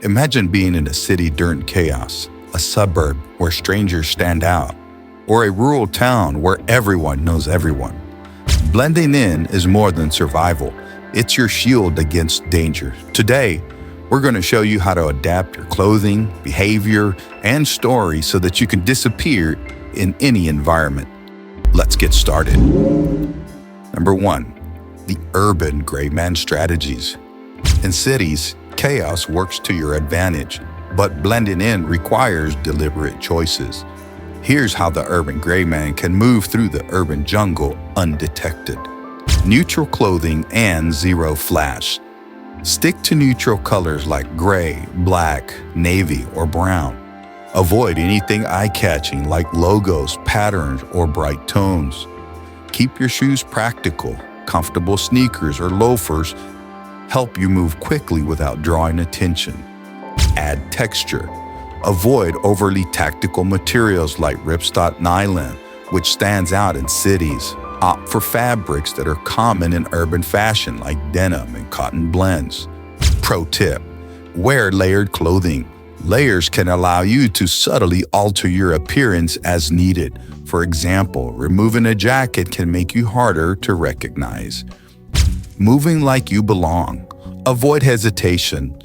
Imagine being in a city during chaos, a suburb where strangers stand out, or a rural town where everyone knows everyone. Blending in is more than survival. It's your shield against danger. Today, we're going to show you how to adapt your clothing, behavior, and story so that you can disappear in any environment. Let's get started. Number 1, the urban gray man strategies. In cities, chaos works to your advantage, but blending in requires deliberate choices. Here's how the urban gray man can move through the urban jungle undetected. Neutral clothing and zero flash. Stick to neutral colors like gray, black, navy, or brown. Avoid anything eye-catching like logos, patterns, or bright tones. Keep your shoes practical. Comfortable sneakers or loafers help you move quickly without drawing attention. Add texture. Avoid overly tactical materials like ripstop nylon, which stands out in cities. Opt for fabrics that are common in urban fashion like denim and cotton blends. Pro tip: wear layered clothing. Layers can allow you to subtly alter your appearance as needed. For example, removing a jacket can make you harder to recognize. Moving like you belong. Avoid hesitation.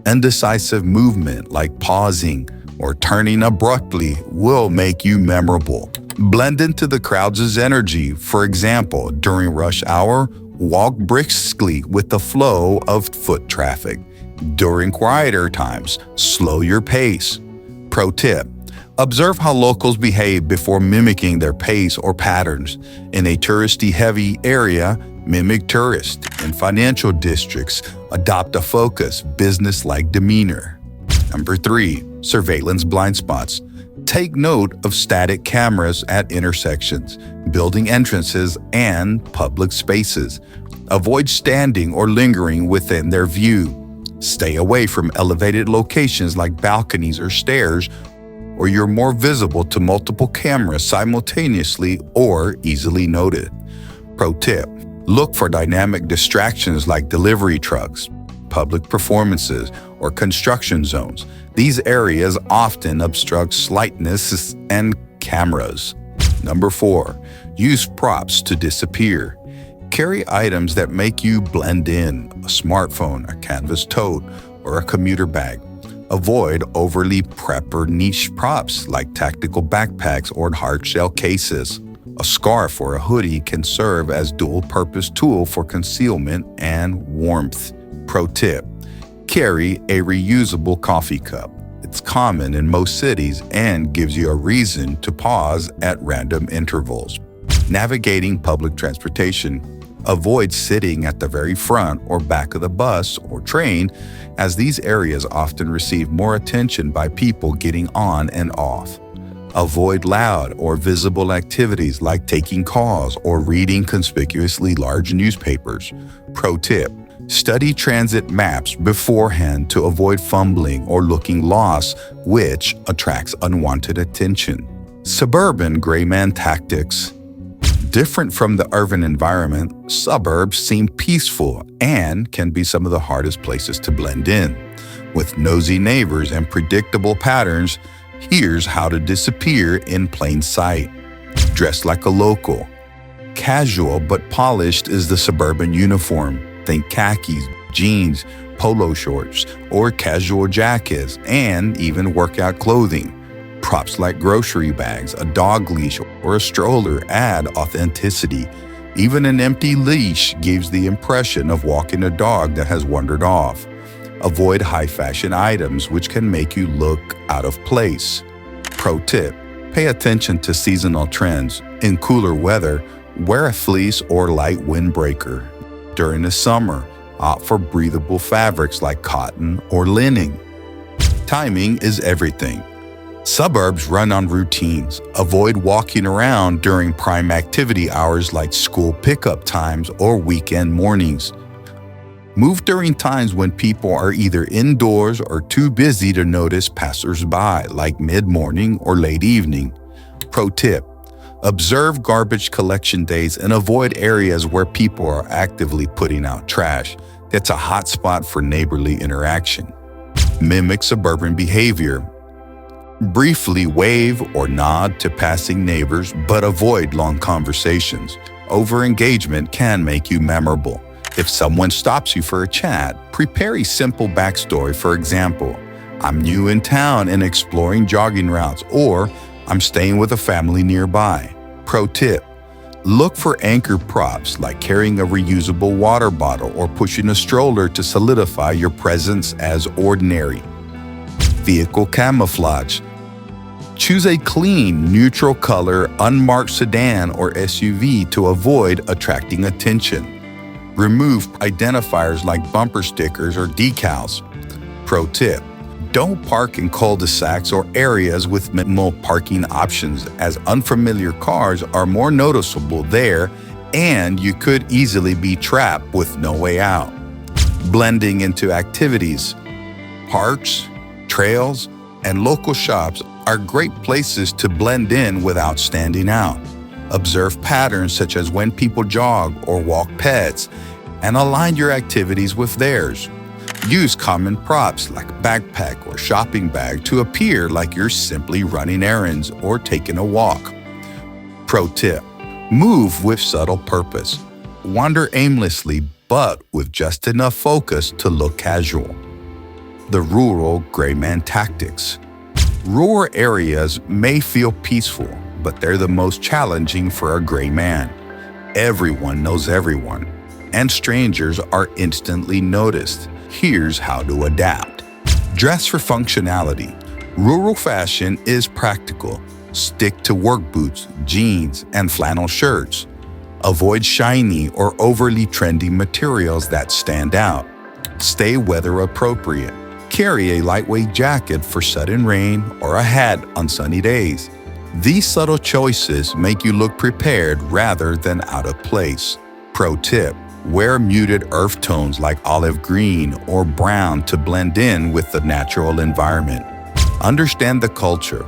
Indecisive movement like pausing or turning abruptly will make you memorable. Blend into the crowd's energy. For example, during rush hour, walk briskly with the flow of foot traffic. During quieter times, slow your pace. Pro tip: observe how locals behave before mimicking their pace or patterns. In a touristy-heavy area, mimic tourists. In financial districts, adopt a focused, business-like demeanor. Number 3, surveillance blind spots. Take note of static cameras at intersections, building entrances, and public spaces. Avoid standing or lingering within their view. Stay away from elevated locations like balconies or stairs, or you're more visible to multiple cameras simultaneously or easily noted. Pro tip: look for dynamic distractions like delivery trucks, public performances, or construction zones. These areas often obstruct sightness and cameras. Number 4, use props to disappear. Carry items that make you blend in: a smartphone, a canvas tote, or a commuter bag. Avoid overly prep or niche props like tactical backpacks or hard-shell cases. A scarf or a hoodie can serve as dual-purpose tool for concealment and warmth. Pro tip: carry a reusable coffee cup. It's common in most cities and gives you a reason to pause at random intervals. Navigating public transportation. Avoid sitting at the very front or back of the bus or train, as these areas often receive more attention by people getting on and off. Avoid loud or visible activities like taking calls or reading conspicuously large newspapers. Pro tip: study transit maps beforehand to avoid fumbling or looking lost, which attracts unwanted attention. Suburban Grey Man Tactics. Different from the urban environment, suburbs seem peaceful and can be some of the hardest places to blend in. With nosy neighbors and predictable patterns, here's how to disappear in plain sight. Dress like a local. Casual but polished is the suburban uniform. Think khakis, jeans, polo shorts, or casual jackets, and even workout clothing. Props like grocery bags, a dog leash, or a stroller add authenticity. Even an empty leash gives the impression of walking a dog that has wandered off. Avoid high-fashion items which can make you look out of place. Pro tip: pay attention to seasonal trends. In cooler weather, wear a fleece or light windbreaker. During the summer, opt for breathable fabrics like cotton or linen. Timing is everything. Suburbs run on routines. Avoid walking around during prime activity hours like school pickup times or weekend mornings. Move during times when people are either indoors or too busy to notice passersby, like mid-morning or late evening. Pro tip: observe garbage collection days and avoid areas where people are actively putting out trash. It's a hot spot for neighborly interaction. Mimic suburban behavior. Briefly wave or nod to passing neighbors, but avoid long conversations. Over-engagement can make you memorable. If someone stops you for a chat, prepare a simple backstory. For example, I'm new in town and exploring jogging routes, or I'm staying with a family nearby. Pro tip: look for anchor props like carrying a reusable water bottle or pushing a stroller to solidify your presence as ordinary. Vehicle camouflage. Choose a clean, neutral color, unmarked sedan or SUV to avoid attracting attention. Remove identifiers like bumper stickers or decals. Pro tip: don't park in cul-de-sacs or areas with minimal parking options, as unfamiliar cars are more noticeable there and you could easily be trapped with no way out. Blending into activities. Parks, trails, and local shops are great places to blend in without standing out. Observe patterns such as when people jog or walk pets, and align your activities with theirs. Use common props like a backpack or shopping bag to appear like you're simply running errands or taking a walk. Pro tip: move with subtle purpose. Wander aimlessly, but with just enough focus to look casual. The rural gray man tactics. Rural areas may feel peaceful, but they're the most challenging for a gray man. Everyone knows everyone, and strangers are instantly noticed. Here's how to adapt. Dress for functionality. Rural fashion is practical. Stick to work boots, jeans, and flannel shirts. Avoid shiny or overly trendy materials that stand out. Stay weather appropriate. Carry a lightweight jacket for sudden rain or a hat on sunny days. These subtle choices make you look prepared rather than out of place. Pro tip: wear muted earth tones like olive green or brown to blend in with the natural environment. Understand the culture.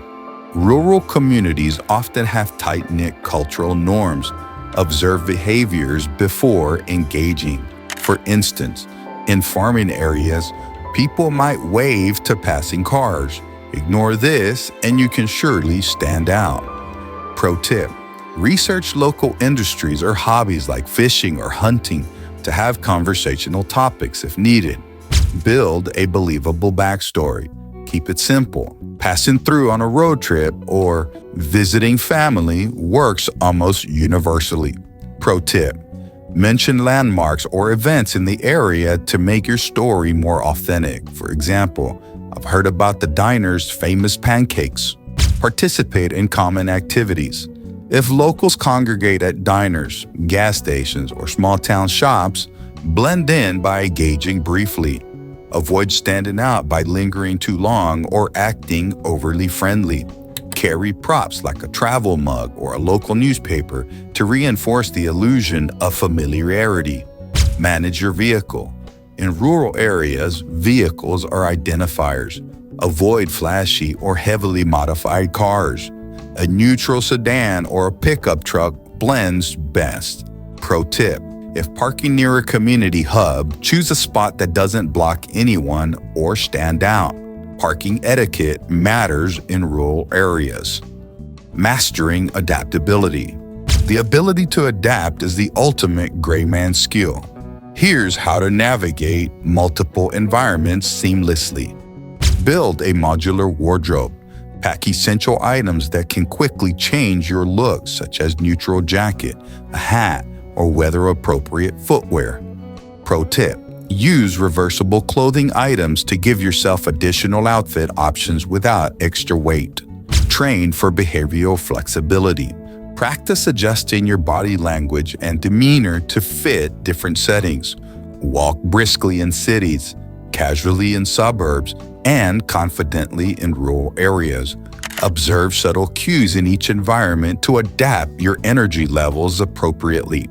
Rural communities often have tight-knit cultural norms. Observe behaviors before engaging. For instance, in farming areas, people might wave to passing cars. Ignore this and you can surely stand out. Pro tip: research local industries or hobbies like fishing or hunting to have conversational topics if needed. Build a believable backstory. Keep it simple. Passing through on a road trip or visiting family works almost universally. Pro tip: mention landmarks or events in the area to make your story more authentic. For example, I've heard about the diner's famous pancakes. Participate in common activities. If locals congregate at diners, gas stations, or small-town shops, blend in by engaging briefly. Avoid standing out by lingering too long or acting overly friendly. Carry props like a travel mug or a local newspaper to reinforce the illusion of familiarity. Manage your vehicle. In rural areas, vehicles are identifiers. Avoid flashy or heavily modified cars. A neutral sedan or a pickup truck blends best. Pro tip: if parking near a community hub, choose a spot that doesn't block anyone or stand out. Parking etiquette matters in rural areas. Mastering adaptability. The ability to adapt is the ultimate gray man skill. Here's how to navigate multiple environments seamlessly. Build a modular wardrobe. Pack essential items that can quickly change your look, such as neutral jacket, a hat, or weather-appropriate footwear. Pro tip: use reversible clothing items to give yourself additional outfit options without extra weight. Train for behavioral flexibility. Practice adjusting your body language and demeanor to fit different settings. Walk briskly in cities, casually in suburbs, and confidently in rural areas. Observe subtle cues in each environment to adapt your energy levels appropriately.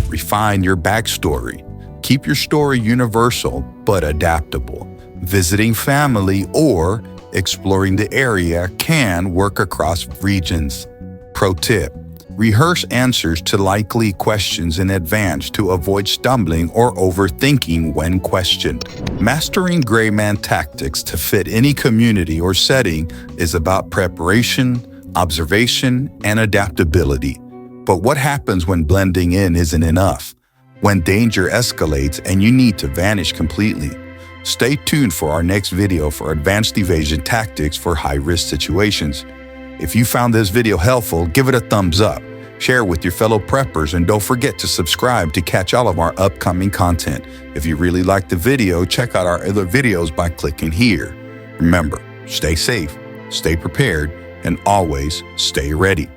Refine your backstory. Keep your story universal but adaptable. Visiting family or exploring the area can work across regions. Pro tip: Rehearse answers to likely questions in advance to avoid stumbling or overthinking when questioned. Mastering Gray Man tactics to fit any community or setting is about preparation, observation, and adaptability. But what happens when blending in isn't enough? When danger escalates and you need to vanish completely? Stay tuned for our next video for advanced evasion tactics for high-risk situations. If you found this video helpful, give it a thumbs up, share it with your fellow preppers, and don't forget to subscribe to catch all of our upcoming content. If you really liked the video, check out our other videos by clicking here. Remember, stay safe, stay prepared, and always stay ready.